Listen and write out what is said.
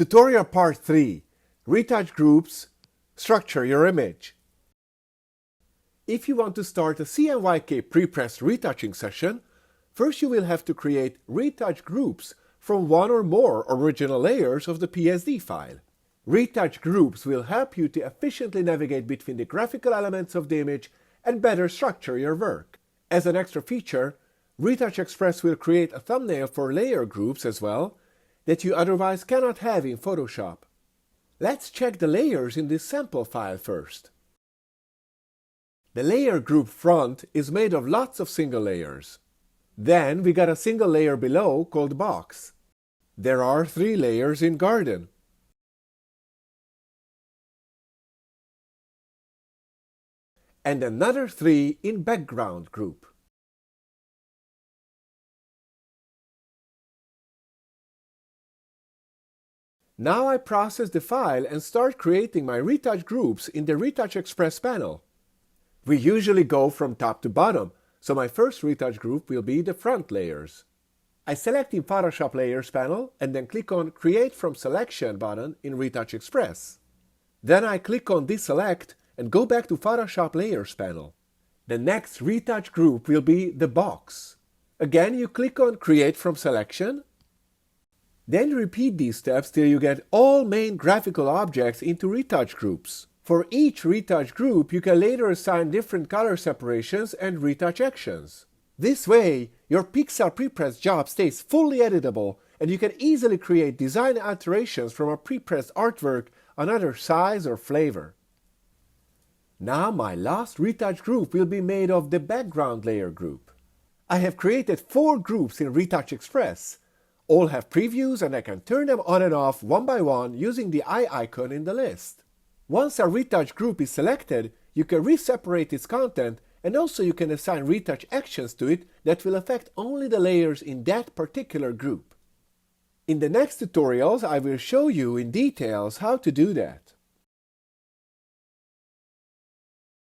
Tutorial Part 3. Retouch Groups. Structure your image. If you want to start a CMYK pre-press retouching session, first you will have to create Retouch Groups from one or more original layers of the PSD file. Retouch Groups will help you to efficiently navigate between the graphical elements of the image and better structure your work. As an extra feature, Retouch Express will create a thumbnail for layer groups as well, that you otherwise cannot have in Photoshop. Let's check the layers in this sample file first. The layer group front is made of lots of single layers. Then we got a single layer below called box. There are 3 layers in garden. And another 3 in background group. Now I process the file and start creating my retouch groups in the Retouch Express panel. We usually go from top to bottom, so my first retouch group will be the front layers. I select in Photoshop Layers panel and then click on Create from Selection button in Retouch Express. Then I click on Deselect and go back to Photoshop Layers panel. The next retouch group will be the box. Again, you click on Create from Selection. Then repeat these steps till you get all main graphical objects into retouch groups. For each retouch group, you can later assign different color separations and retouch actions. This way, your pixel prepress job stays fully editable and you can easily create design alterations from a prepressed artwork another size or flavor. Now my last retouch group will be made of the background layer group. I have created 4 groups in Retouch Express. All have previews and I can turn them on and off one by one using the eye icon in the list. Once a retouch group is selected, you can re-separate its content and also you can assign retouch actions to it that will affect only the layers in that particular group. In the next tutorials, I will show you in details how to do that.